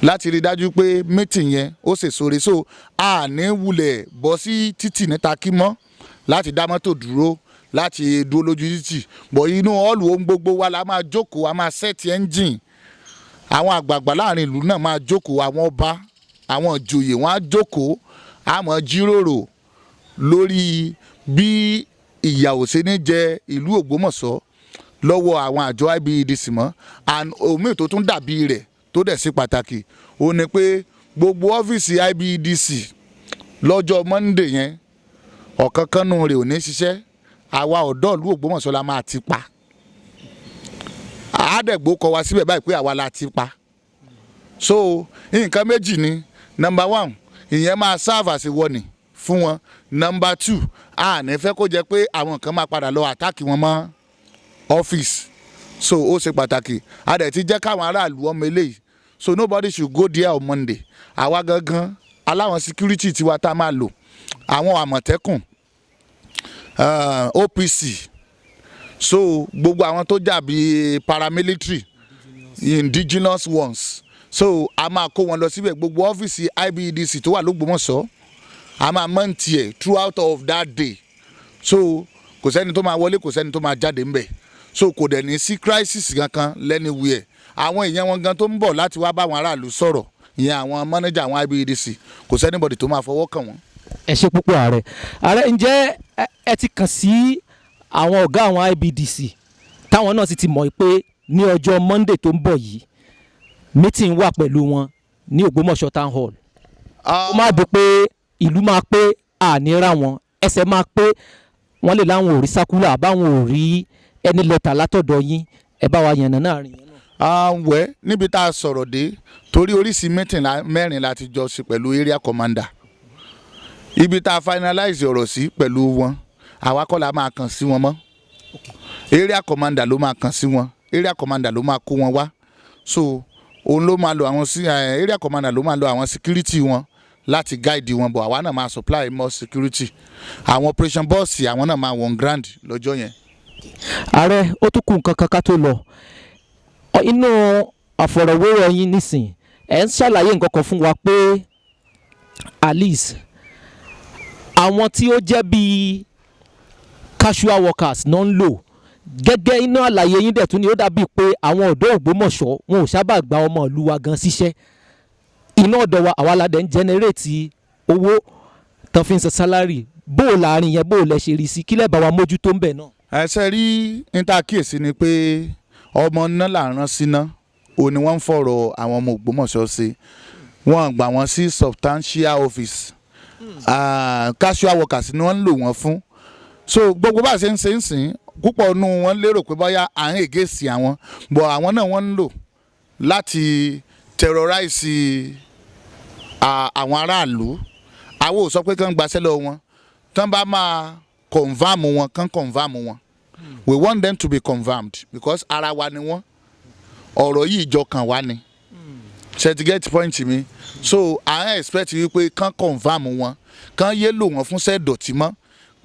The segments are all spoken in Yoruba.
láti rí dájú pé meeting yẹn ó ṣèṣore. So a ní wulẹ̀ bọ́ sí títì níta kí mọ́ láti dá mọ́tò dúró láti dúró lójú títì bọ̀ inú hall ohun gbogbo wa la máa jókòó, a máa set engine, àwọn àgbààgbà láàrin ìlú náà máa jókòó, àwọn ọba àwọn ìjòyè wọn á jókòó, a máa jíròrò lórí bí ìyà ò ṣe ní jẹ ìlú Ògbómọ̀ṣọ́ lọ́wọ́ àwọn àjọ IBEDC mọ́. And omi tó tún dàbí rẹ̀ tó dẹ̀ sí pàtàkì ó ní pé gbogbo ọ́fíìsì IBEDC lọ́jọ́ Monday yẹn ọ̀kánkánú rẹ̀ ò ní ṣiṣẹ́, àwa ọ̀dọ́ ìlú Ògbómọ̀ṣọ́ la máa ti pa. Àádẹ́gbò kọ wa síbẹ̀ báyìí pé àwa la ti pa. So nǹkan méjì ni, number one ìyẹn máa serve as a warning fún wọn. Number two a ní fẹ́ kó jẹ́ pé àwọn kan máa padà lọ àtàkì wọn mọ́ ọ́fíìsì. So ó ṣe pàtàkì, a dẹ̀ ti jẹ́ káwọn aráàlú ọmọ eléyìí. So nobody should go there on Monday. Àwa gangan aláwọn security tiwa tá a máa lò, àwọn àmọ̀tẹ́kùn, OPC, so gbogbo àwọn tó jà bí paramilitary, indigenous ones, so a máa kó wọn lọ síbẹ̀. Gbogbo ọ́fíìsì IBEDC tó wà l'Ógbómọ̀ṣọ́ a máa mọ́ǹtì ẹ̀ throughout of that day. So kò sẹ́ni tó máa wọlé, kò sẹ́ni tó máa jáde ńbẹ̀. So kò dẹ̀ ní sí crisis kankan lẹ́niwẹ̀ẹ́. Àwọn èèyàn wọn gan tó ń bọ̀ láti wá bá àwọn aráàlú sọ̀rọ̀, ìyẹn àwọn manager àwọn IBEDC, kò sẹ́nibọ̀dì tó máa fọwọ́ kàn wọ́n. Ẹ ṣé púpọ̀ ààrẹ. Ààrẹ, ǹjẹ́ ẹ ti kàn sí àwọn ọ̀gá àwọn IBEDC táwọn náà sì ti mọ̀ pé ní ọjọ́ Monday tó ń bọ̀ yìí meeting wà pẹ̀lú wọn ní Ògbómọ̀ṣọ́ town hall? Ó máa dé pé ìlú máa pé àníra wọn, ẹsẹ̀ máa pé wọ́n lè láwọn ò rí sákúlà àbáwọn ò rí ẹni lẹ́tà látọ̀dọ̀ yín, ẹ bá wa yànnà náà rìn yẹn náà. Wẹ́ níbi tá a sọ̀rọ̀ dé, torí oríṣi meeting mẹ́rin láti jọ sí pẹ̀lú area commander. Ibi tá a finalize ọ̀rọ̀ sí pẹ̀lú wọn, àwa kọ́ la máa kàn sí wọn mọ́. Area commander ló máa kàn sí wọn, area commander ló máa kó wọn wá. So òun ló máa lo àwọn area commander ló máa lo àwọn security wọn láti guide wọn, bọ̀ àwa náà máa supply more security. Àwọn operation boss àwọn náà máa wọ̀n ground lọ́jọ́ yẹn. Ààrẹ, ó tún kù nǹkan kan ká tó lọ. Inú àfọ̀rọ̀wérọ̀ yín nísìn ẹ̀ ń ṣàlàyé nǹkan kan fún wa pé Alice, àwọn tí ó jẹ́ bíi casual workers náà ń lò gẹ́gẹ́. Inú àlàyé yín dẹ̀ tún ni ó dàbí pé àwọn ọ̀dọ́ Ògbómọ̀ṣọ́ wọn ò sábà gba ọmọ ìlú wa gan síṣẹ́. Iná ọ̀dọ̀ wa àwa la dẹ̀ ń generate owó tán fi ń san salary. Bó o láàrin yẹn, bó o lẹ ṣe rí sí, kílẹ̀ bá wa mójútó ń bẹ̀ náà. Ẹsẹ̀ rí níta kíyèsí ni pé ọmọ náà là ń rán síná, òun ni wọ́n ń fọ̀rọ̀ àwọn ọmọ Ògbómọ̀ṣọ́ sí. Wọ́n gbà wọ́n sí substantial office, casual workers ni wọ́n ń lò wọ́n fún. So gbogbo bá a ṣe ń ṣe ń sìn, púpọ̀ nù wọ́n lérò pé bóyá à ń ègèsì àwọn, bọ̀ àwọn náà wọ́n ń lò láti terrorize àwọn aráàlú. Àwọn ò sọ pé kán gbaṣẹ́ lọ wọn, tán bá máa confirm wọn kán confirm wọn. We want them to be confirmed because ara wa ni wọ́n, ọ̀rọ̀ yìí jọ kàn wá ni. Ṣé ti get point mi? So I expect wípé kán confirm wọn, kán yé lò wọ́n fún ṣẹ́ dọ̀tí mọ́,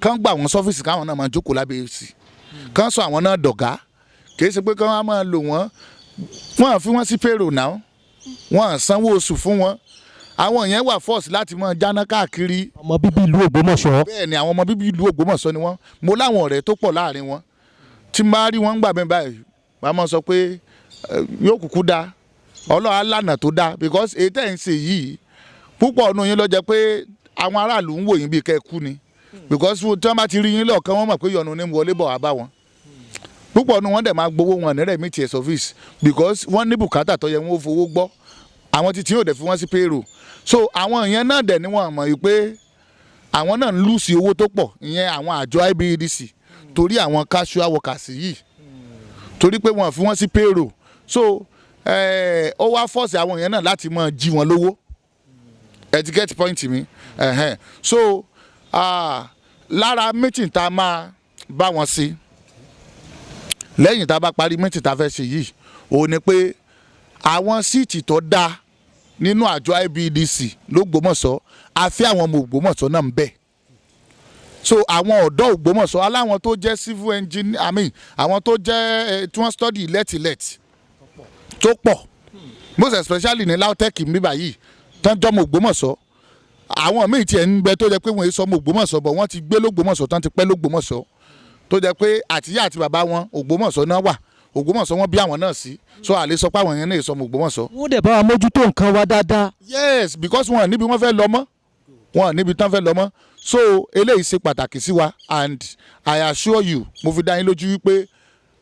kán gbà wọ́n sọ́fíìsì káwọn náà máa jókòó lábẹ́ èsì, kán sọ àwọn náà dọ̀gá. Kì í ṣe pé kán máa lò wọ́n, wọ́n á fi wọ́n sí payroll náà, wọ́n á sanwó oṣù fún wọn. Àwọn yẹn wà force láti máa jáná káàkiri. Ọmọ bíbí ìlú Ògbómọ̀ṣọ́. Bẹ́ẹ̀ ni àwọn ọmọ bíbí ìlú Ògbómọ̀ṣọ́ ni wọ́n. Mo láwọn ọ̀rẹ́ tó pọ̀ láàrin wọn, tí n bá rí wọn gbà bẹ́ẹ̀ báyìí wọ́n máa sọ pé yóò kúkú dá Ọlọ́run alánà tó dá, because èyí tẹ̀ ń ṣe yìí púpọ̀ ọ̀nù yín ló jẹ́ pé àwọn aráàlú ń wò yín bíi kẹ́kú ni, because tí wọ́n bá ti rí yín lọ́ọ̀kan wọ́n mọ̀ pé yọ̀nù ní wọlé bọ̀ wá bá wọn. Púpọ̀ ọ̀nù wọn dẹ̀ máa gbowó wọn ní remit service because wọ́n ní bùkátà tó yẹ wọ́n fowó gbọ́, àwọn títí yóò dẹ̀ fi wọ́n sí payroll. So àwọn yẹn náà dẹ̀ ni wọ́n mọ̀ yìí pé àwọn náà ń lùsì owó tó pọ̀, ìyẹn àwọn àjọ IBEDC, torí àwọn casual workers yìí, torí pé wọ́n fi wọ́n sí payroll. So ó wá force àwọn yẹn náà láti máa jí wọn lówó. Ẹ ti get point mi. So lára meeting tá a máa bá wọn sí lẹ́yìn tá a bá parí meeting tá a fẹ́ ṣe yìí, òun ni pé àwọn síìtì tó dáa nínú àjọ IBEDC l'Ógbómọ̀ṣọ́, a fẹ́ àwọn ọmọ Ògbómọ̀ṣọ́ náà ń bẹ. So àwọn ọ̀dọ́ Ògbómọ̀ṣọ́ aláwọn tó jẹ́ civil engineer, àwọn tó jẹ́ tí wọ́n study let tó pọ̀, most especially ní LAUTECH mi báyìí tán jọmọ Ògbómọ̀ṣọ́ àwọn míì tiẹ̀ ń bẹ tó jẹ́ pé wọ́n sọ ọmọ Ògbómọ̀ṣọ́ bọ̀ wọ́n ti gbé l'Ógbómọ̀ṣọ́ tán ti pẹ́ l'Ógbómọ̀ṣọ́ tó jẹ́ pé àtìyá àti bàbá wọn Ògbómọ̀ṣọ́ náà wà Ògbómọ̀ṣọ́ wọn bí àwọn náà sí so àlè sọ pé àwọn yẹn náà sọ ọmọ Ògbómọ̀ṣọ́. wọ́n dẹ̀ bá wa mójútó nǹkan wa dáadáa. yes because wọn níbi wọn fẹ́ lọ mọ́ wọn níbi tán fẹ́ lọ mọ́ so eléyìí ṣe pàtàkì sí wa and I assure you mo fi dá yín lójú wípé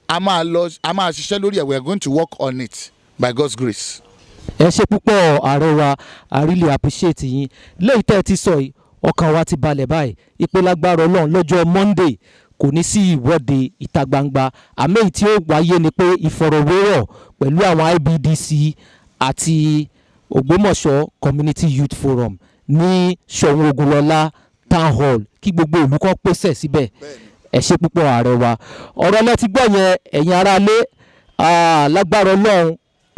a máa ṣiṣẹ́ lórí ẹ̀ we are going to work on it by God's grace. ẹ ṣe púpọ̀ ààrẹ wa I really appreciate yín lẹ́yìn tẹ́ ẹ ti sọ yìí ọkàn wa ti balẹ̀ báyìí ìpè lágbára Ọlọ́run lọ́jọ́ Monday kò ní sí ìwọ́de ìta gbangba àmì tí ó wáyé ni pé ìfọ̀rọ̀wérọ̀ pẹ̀lú àwọn IBDC àti Ògbómọ̀ṣọ́ Community Youth Forum ní Ṣọ̀ún Ògúnlọlá Town Hall kí gbogbo ìlú kan pèsè síbẹ̀ ẹ ṣe púpọ̀ ààrẹ wa ọ̀rọ̀ lẹ ti gbọ́ yẹn ẹ̀yin aráalé lágbára Ọlọ́run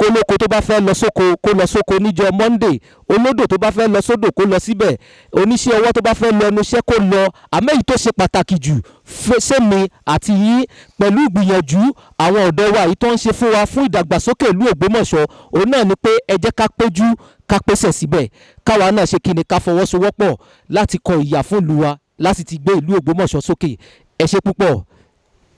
kólóko tó bá fẹ́ lọ sóko kó lọ sóko níjọ́ Monday olódò tó bá fẹ́ lọ sódò kó lọ síbẹ̀ oníṣẹ́ ọwọ́ tó bá fẹ́ lọ ẹnu iṣẹ́ kó lọ àmẹ́yìí tó ṣe pàtàkì jù fẹsẹ̀mí àti yín pẹ̀lú ìgbìyànjú àwọn ọ̀dọ́ wa yìí tó ń ṣe fún wa fún ìdàgbàsókè ìlú Ògbómọ̀ṣọ́ òun náà ni pé ẹ jẹ́ ká péjú ká pèsè síbẹ̀ káwa náà ṣe kíni ká fọwọ́sowọ́pọ̀ láti kọ ìyà fún ìlú wa láti ti gbé ìlú Ògbómọ̀ṣọ́ sókè ẹ ṣe púpọ̀